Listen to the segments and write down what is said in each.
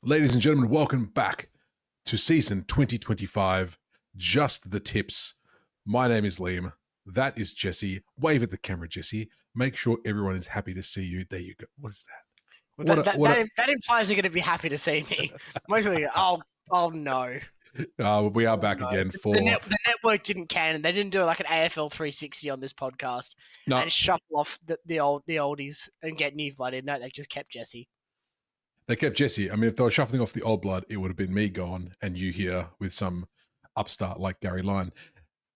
Ladies and gentlemen, welcome back to season 2025, Just the Tips. My name is Liam. That is Jesse. Wave at the camera, Jesse. Make sure everyone is happy to see you. There you go. What is that? Well, that implies they're going to be happy to see me. Most people go, oh no. We are back again for... The network didn't can. They didn't do like an AFL 360 on this podcast and shuffle off the oldies and get new blood in. No, they just kept Jesse. They kept Jesse. I mean, if they were shuffling off the old blood, it would have been me gone and you here with some upstart like Gary Lyon.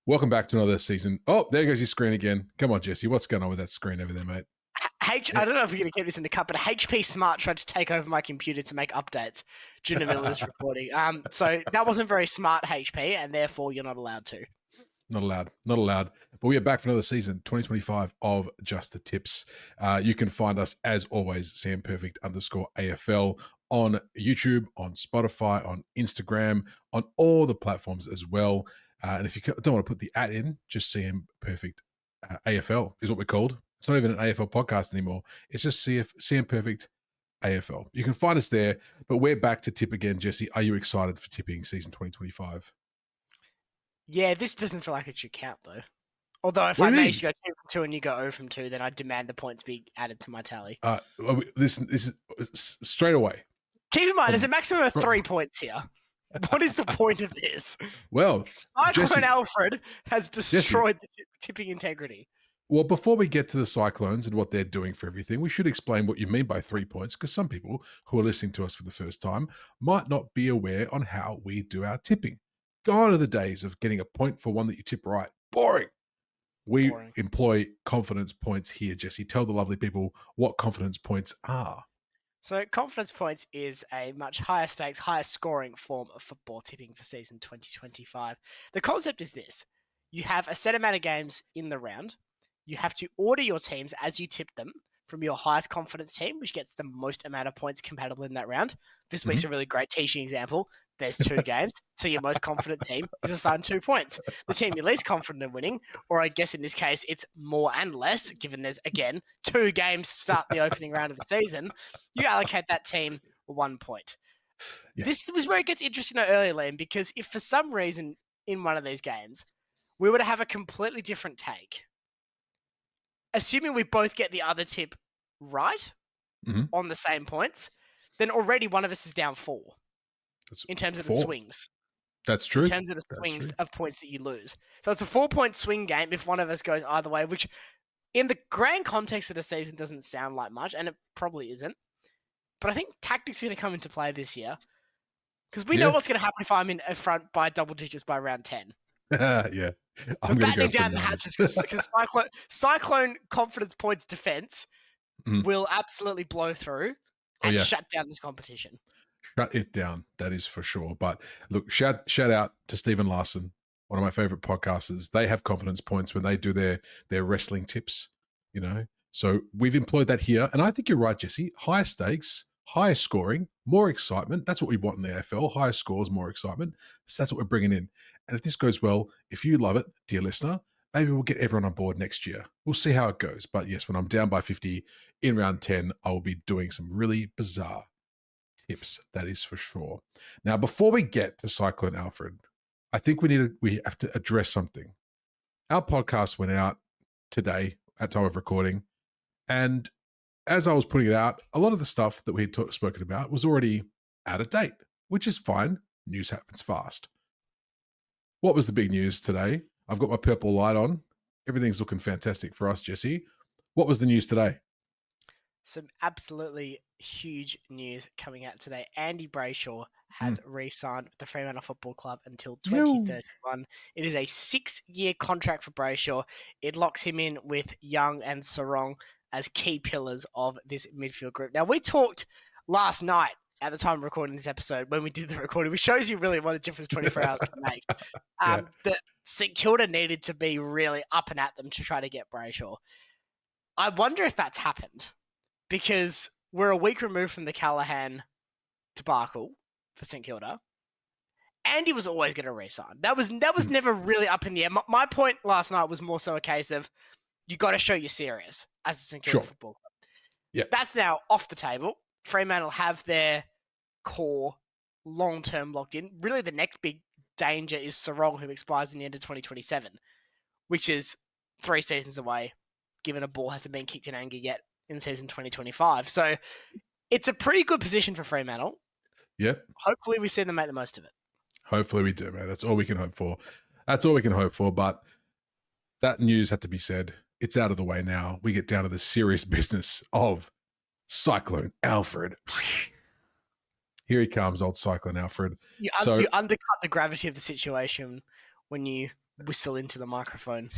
Welcome back to another season. Oh, there goes your screen again. Come on, Jesse. What's going on with that screen over there, mate? I don't know if we're going to get this in the cut, but HP Smart tried to take over my computer to make updates during the middle of this recording. So that wasn't very smart, HP, and therefore you're not allowed to. Not allowed. But we are back for another season, 2025 of Just the Tips. You can find us, as always, samperfect_AFL on YouTube, on Spotify, on Instagram, on all the platforms as well. And if you don't want to put the @ in, just CM Perfect AFL is what we're called. It's not even an AFL podcast anymore. It's just CM Perfect AFL. You can find us there, but we're back to tip again, Jesse. Are you excited for tipping season 2025? Yeah, this doesn't feel like it should count, though. Although if I manage to go 2 from 2 and you go 0 from 2, then I demand the points be added to my tally. This is straight away. Keep in mind, there's a maximum of 3 points here. What is the point of this? Well, Cyclone Alfred has destroyed the tipping integrity. Well, before we get to the Cyclones and what they're doing for everything, we should explain what you mean by 3 points, because some people who are listening to us for the first time might not be aware on how we do our tipping. Gone are the days of getting a point for one that you tip right. Boring. We employ confidence points here, Jesse. Tell the lovely people what confidence points are. So confidence points is a much higher stakes, higher scoring form of football tipping for season 2025. The concept is this. You have a set amount of games in the round. You have to order your teams as you tip them from your highest confidence team, which gets the most amount of points compatible in that round. This week's a really great teaching example. There's 2 games, so your most confident team is assigned 2 points. The team you're least confident in winning, or I guess in this case it's more and less, given there's, again, 2 games to start the opening round of the season, you allocate that team 1 point. Yeah. This was where it gets interesting earlier, Liam, because if for some reason in one of these games we were to have a completely different take, assuming we both get the other tip right on the same points, then already one of us is down 4 in terms of the swings. That's true. In terms of the swings of points that you lose. So it's a 4-point swing game if one of us goes either way, which in the grand context of the season doesn't sound like much, and it probably isn't. But I think tactics are going to come into play this year because we know what's going to happen if I'm in front by double digits by round 10. Yeah. I'm battening down the hatches because Cyclone confidence points defense will absolutely blow through and shut down this competition. Shut it down. That is for sure. But look, shout out to Stephen Larson, one of my favorite podcasters. They have confidence points when they do their wrestling tips, you know. So we've employed that here. And I think you're right, Jesse. Higher stakes, higher scoring, more excitement. That's what we want in the AFL. Higher scores, more excitement. So that's what we're bringing in. And if this goes well, if you love it, dear listener, maybe we'll get everyone on board next year. We'll see how it goes. But yes, when I'm down by 50 in round 10, I will be doing some really bizarre tips. That is for sure. Now, before we get to Cyclone Alfred, I think we have to address something. Our podcast went out today at time of recording. And as I was putting it out, a lot of the stuff that we had spoken about was already out of date, which is fine. News happens fast. What was the big news today? I've got my purple light on. Everything's looking fantastic for us, Jesse. What was the news today? Some absolutely huge news coming out today. Andy Brayshaw has re-signed with the Fremantle Football Club until 2031. It is a 6-year contract for Brayshaw. It locks him in with Young and Sarong as key pillars of this midfield group. Now, we talked last night at the time of recording this episode, when we did the recording, which shows you really what a difference 24 hours can make, that St Kilda needed to be really up and at them to try to get Brayshaw. I wonder if that's happened, because we're a week removed from the Callaghan debacle for St Kilda. Andy was always going to re-sign. That was never really up in the air. My point last night was more so a case of, you got to show you're serious as a St Kilda Football Club. Yeah. That's now off the table. Fremantle have their core, long-term locked in. Really, the next big danger is Sarong, who expires in the end of 2027, which is 3 seasons away, given a ball hasn't been kicked in anger yet in season 2025. So it's a pretty good position for Fremantle. Yep. Hopefully we see them make the most of it. Hopefully we do, man. That's all we can hope for. That's all we can hope for. But that news had to be said. It's out of the way now. We get down to the serious business of Cyclone Alfred. Here he comes, old Cyclone Alfred. You undercut the gravity of the situation when you whistle into the microphone.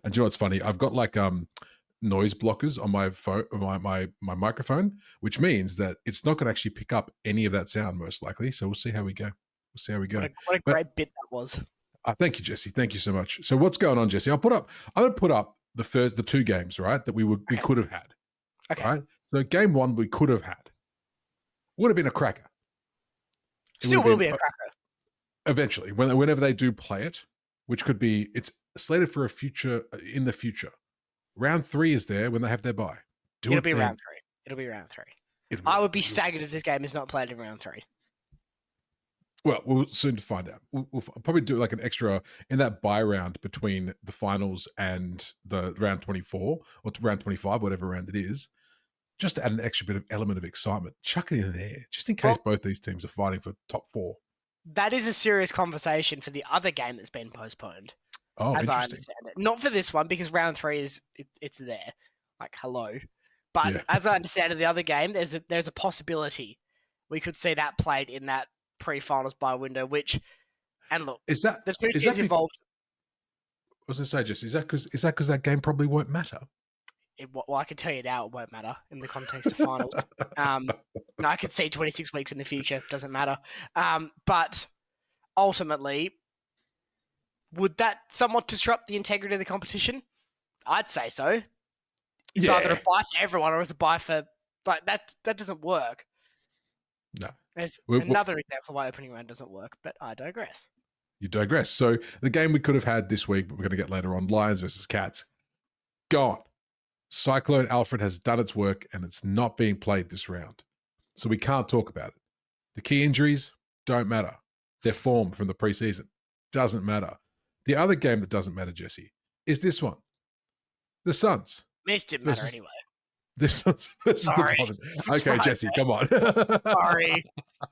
And do you know what's funny? I've got like noise blockers on my phone, my microphone, which means that it's not going to actually pick up any of that sound, most likely. So we'll see how we go. What a great bit that was. Thank you, Jesse. Thank you so much. So what's going on, Jesse? I'm going to put up the 2 games, right, that we could have had. Okay. Right. So game 1 we could have had would have been a cracker. Still will be a cracker. Eventually, whenever they do play it, which could be, it's slated for in the future. Round 3 is there when they have their bye. It'll be round 3. I would be staggered if this game is not played in round 3. Well, we'll soon find out. We'll probably do like an extra in that bye round between the finals and the round 24 or round 25, whatever round it is, just to add an extra bit of element of excitement. Chuck it in there, just in case both these teams are fighting for top 4. That is a serious conversation for the other game that's been postponed. Oh, as interesting. I understand it. Not for this one, because round 3 it's there. Like, hello. But as I understand it, the other game, there's a possibility we could see that played in that pre-finals bye window, which, and look, is that the 2 teams involved. I was going to say, Jesse, is that because that game probably won't matter? Well, I can tell you now it won't matter in the context of finals. I could see 26 weeks in the future. Doesn't matter. But ultimately, would that somewhat disrupt the integrity of the competition? I'd say so. It's either a buy for everyone or it's a buy for... Like, that doesn't work. No. There's another example of why opening round doesn't work, but I digress. You digress. So the game we could have had this week, but we're going to get later on, Lions versus Cats, gone. Cyclone Alfred has done its work and it's not being played this round. So we can't talk about it. The key injuries don't matter. Their form from the preseason doesn't matter. The other game that doesn't matter, Jesse, is this one. The Suns. This didn't matter anyway. The Suns versus the Bombers. Okay, Jesse, come on. Sorry.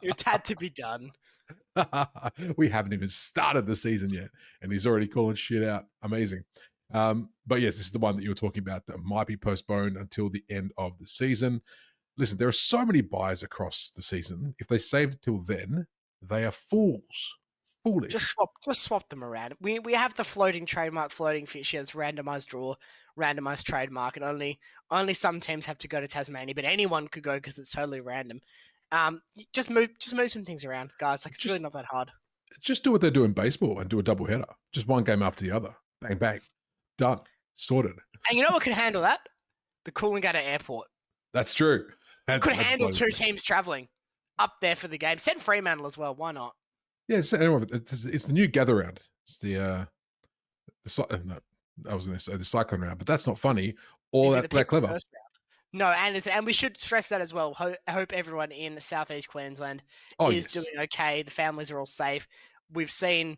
It had to be done. We haven't even started the season yet, and he's already calling shit out. Amazing. But yes, this is the one that you were talking about that might be postponed until the end of the season. Listen, there are so many buys across the season. If they saved it till then, they are fools. Foolish. Just swap them around. We have the floating trademark, floating fixtures, randomized draw, randomized trademark, and only some teams have to go to Tasmania, but anyone could go because it's totally random. Just move some things around, guys. Like, it's really not that hard. Just do what they do in baseball and do a double header. Just one game after the other. Bang, bang. Done. Sorted. And you know what could handle that? The Coolangatta Airport. That's true. Could handle 2 teams travelling up there for the game. Send Fremantle as well. Why not? Yeah, it's the new gather round. It's I was going to say the Cyclone round, but that's not funny or that clever. No, and we should stress that as well. I hope everyone in Southeast Queensland is doing okay. The families are all safe. We've seen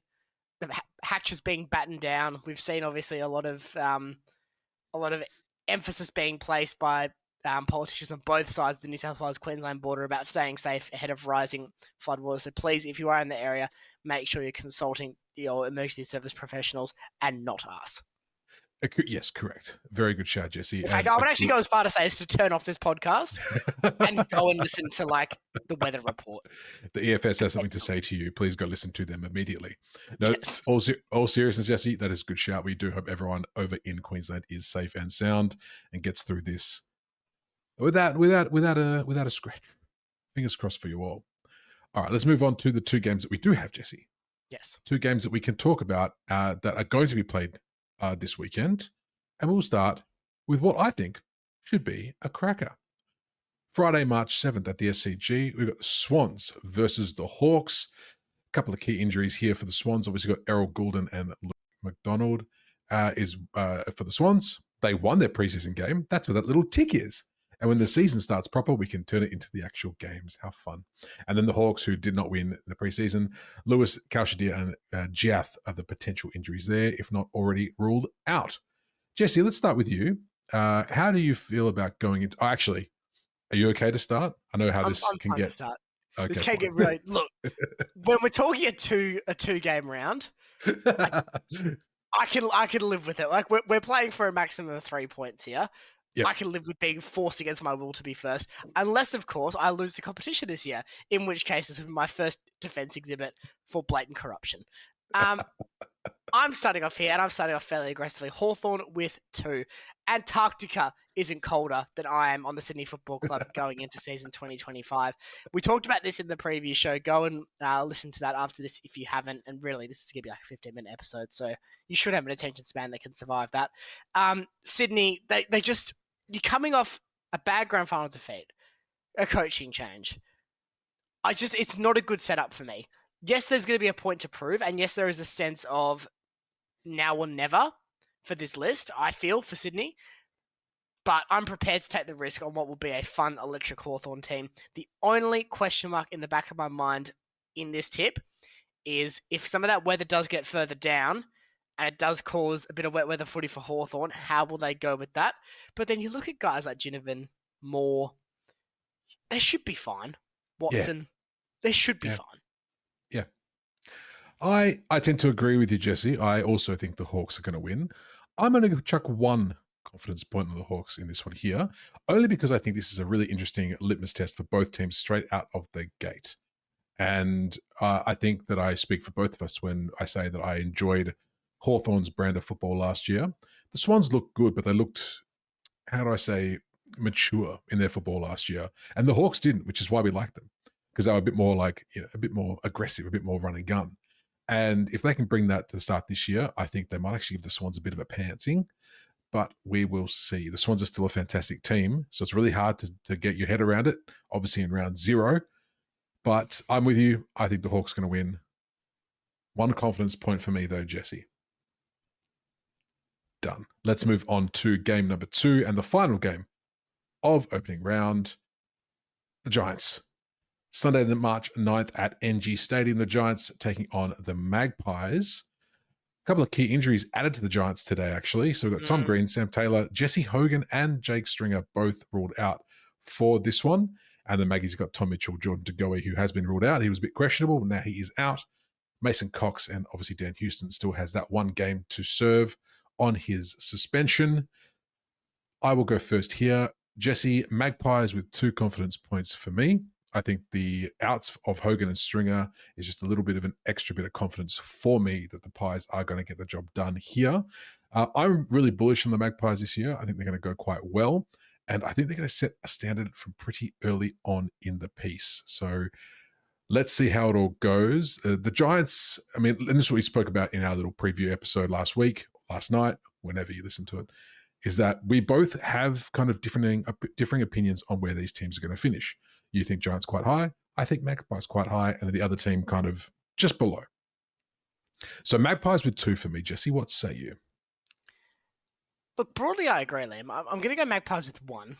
the hatches being battened down. We've seen obviously a lot of emphasis being placed by politicians on both sides of the New South Wales-Queensland border about staying safe ahead of rising floodwaters. So please, if you are in the area, make sure you're consulting your emergency service professionals and not us. Yes, correct. Very good shout, Jesse. In fact, I would actually go as far to say is to turn off this podcast and go and listen to the weather report. The EFS has something to say to you. Please go listen to them immediately. No, yes. All seriousness, Jesse, that is a good shout. We do hope everyone over in Queensland is safe and sound and gets through this without a scratch. Fingers crossed for you all. All right, let's move on to the 2 games that we do have, Jesse. Yes. 2 games that we can talk about that are going to be played this weekend. And we'll start with what I think should be a cracker. Friday, March 7th at the SCG, we've got the Swans versus the Hawks. A couple of key injuries here for the Swans. Obviously got Errol Goulden and Luke McDonald is for the Swans. They won their preseason game. That's where that little tick is. And when the season starts proper, we can turn it into the actual games. How fun. And then the Hawks, who did not win the preseason, Lewis, Kaushadir, and Giath are the potential injuries there, if not already ruled out. Jesse, let's start with you. How do you feel about going into... Oh, actually, are you okay to start? I know how I'm this can fine to get... start. Okay, This can fine. get really... Look, when we're talking a two game round, I can live with it. Like, we're playing for a maximum of 3 points here. Yep. I can live with being forced against my will to be first, unless, of course, I lose the competition this year, in which case this will be my first defense exhibit for blatant corruption. I'm starting off here, and I'm starting off fairly aggressively. Hawthorn with 2. Antarctica isn't colder than I am on the Sydney Football Club going into season 2025. We talked about this in the preview show. Go and listen to that after this if you haven't. And really, this is going to be like a 15-minute episode, so you should have an attention span that can survive that. Sydney, they just... You're coming off a bad grand final defeat, a coaching change. It's not a good setup for me. Yes, there's going to be a point to prove, and yes, there is a sense of now or never for this list, I feel, for Sydney. But I'm prepared to take the risk on what will be a fun electric Hawthorn team. The only question mark in the back of my mind in this tip is if some of that weather does get further down and it does cause a bit of wet weather footy for Hawthorn, how will they go with that? But then you look at guys like Ginnivan, Moore, they should be fine. Watson, they should be fine. Yeah. I tend to agree with you, Jesse. I also think the Hawks are going to win. I'm going to chuck one confidence point on the Hawks in this one here, only because I think this is a really interesting litmus test for both teams straight out of the gate. And I think that I speak for both of us when I say that I enjoyed Hawthorn's brand of football last year. The Swans looked good, but they looked, how do I say, mature in their football last year. And the Hawks didn't, which is why we liked them, because they were a bit more like, a bit more aggressive, a bit more run and gun. And if they can bring that to the start this year, I think they might actually give the Swans a bit of a pantsing, but we will see. The Swans are still a fantastic team, so it's really hard to get your head around it, obviously in round 0. But I'm with you. I think the Hawks are going to win. One confidence point for me, though, Jesse. Done. Let's move on to game number 2 and the final game of opening round. The Giants. Sunday, March 9th at NG Stadium. The Giants taking on the Magpies. A couple of key injuries added to the Giants today, actually. So we've got Tom Green, Sam Taylor, Jesse Hogan, and Jake Stringer both ruled out for this one. And the Maggies got Tom Mitchell, Jordan DeGoey, who has been ruled out. He was a bit questionable, but now he is out. Mason Cox and obviously Dan Houston still has that one game to serve on his suspension. I will go first here. Jesse, Magpies with 2 confidence points for me. I think the outs of Hogan and Stringer is just a little bit of an extra bit of confidence for me that the Pies are going to get the job done here. I'm really bullish on the Magpies this year. I think they're going to go quite well. And I think they're going to set a standard from pretty early on in the piece. So let's see how it all goes. The Giants, I mean, and this is what we spoke about in our little preview episode last night, whenever you listen to it, is that we both have kind of differing opinions on where these teams are going to finish. You think Giants quite high. I think Magpies quite high. And then the other team kind of just below. So Magpies with 2 for me. Jesse, what say you? Look, broadly, I agree, Liam. I'm going to go Magpies with 1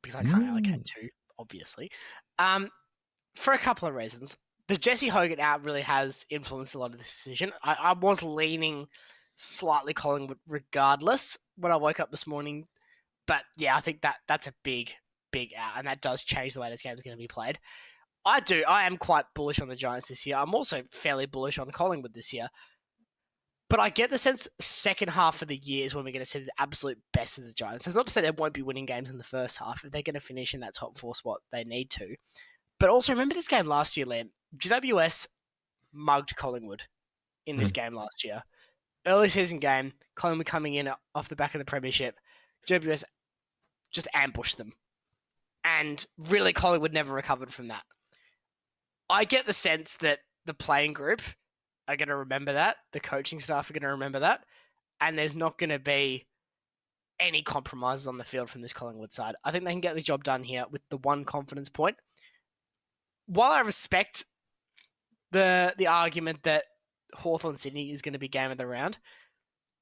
because I can't allocate 2, obviously. For a couple of reasons. The Jesse Hogan out really has influenced a lot of this decision. I was leaning slightly Collingwood regardless when I woke up this morning. But yeah, I think that's a big out, and that does change the way this game is going to be played. I am quite bullish on the Giants this year. I'm also fairly bullish on Collingwood this year. But I get the sense second half of the year is when we're going to see the absolute best of the Giants. That's not to say they won't be winning games in the first half. If they're going to finish in that top 4 spot, they need to. But also remember this game last year, Liam. GWS mugged Collingwood in this game last year. Early season game, Collingwood coming in off the back of the premiership. GWS just ambushed them. And really, Collingwood never recovered from that. I get the sense that the playing group are going to remember that. The coaching staff are going to remember that. And there's not going to be any compromises on the field from this Collingwood side. I think they can get the job done here with the 1 confidence point. While I respect the argument that Hawthorn Sydney is going to be game of the round,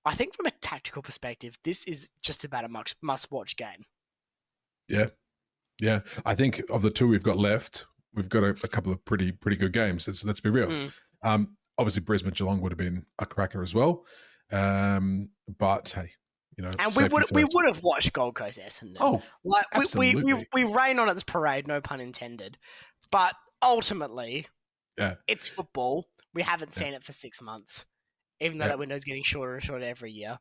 I think from a tactical perspective, this is just about a must-watch game. Yeah. Yeah, I think of the two we've got left, we've got a couple of pretty good games. Let's be real. Obviously, Brisbane Geelong would have been a cracker as well. But hey, And safety we first. would have watched Gold Coast Essendon. Oh, Like absolutely. we rain on its parade, no pun intended. But ultimately, Yeah, it's football. We haven't seen it for 6 months, even though yeah. that window's getting shorter and shorter every year.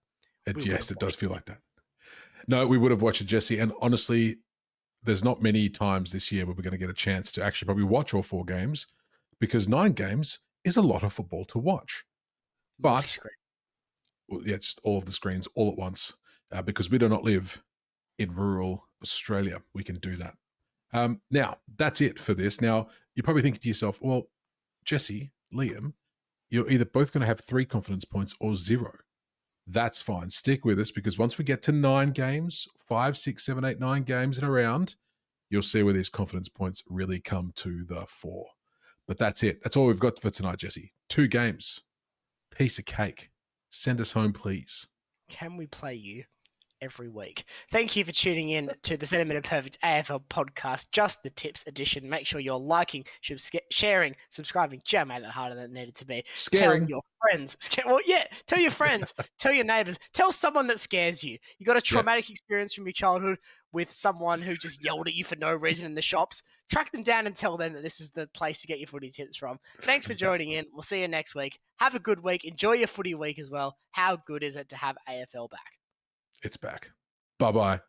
Yes, it does feel like that. No, we would have watched it, Jesse. And honestly, there's not many times this year where we're going to get a chance to actually probably watch all 4 games, because 9 games is a lot of football to watch. But yeah, just all of the screens all at once, because we do not live in rural Australia. We can do that. Now, that's it for this. Now, you're probably thinking to yourself, well, Jesse, Liam, you're either both going to have 3 confidence points or 0. That's fine. Stick with us, because once we get to 9 games, 5, 6, 7, 8, 9 games in a round, you'll see where these confidence points really come to the fore. But that's it. That's all we've got for tonight, Jesse. 2 games. Piece of cake. Send us home, please. Can we play you every week? Thank you for tuning in to the Centimetre Perfect AFL podcast, just the tips edition. Make sure you're liking, sharing, subscribing. Jam made that harder than it needed to be. Scaring. Tell your friends. Well, yeah, tell your friends, tell your neighbors, tell someone that scares you. You got a traumatic experience from your childhood with someone who just yelled at you for no reason in the shops. Track them down and tell them that this is the place to get your footy tips from. Thanks for joining in. We'll see you next week. Have a good week. Enjoy your footy week as well. How good is it to have AFL back? It's back. Bye-bye.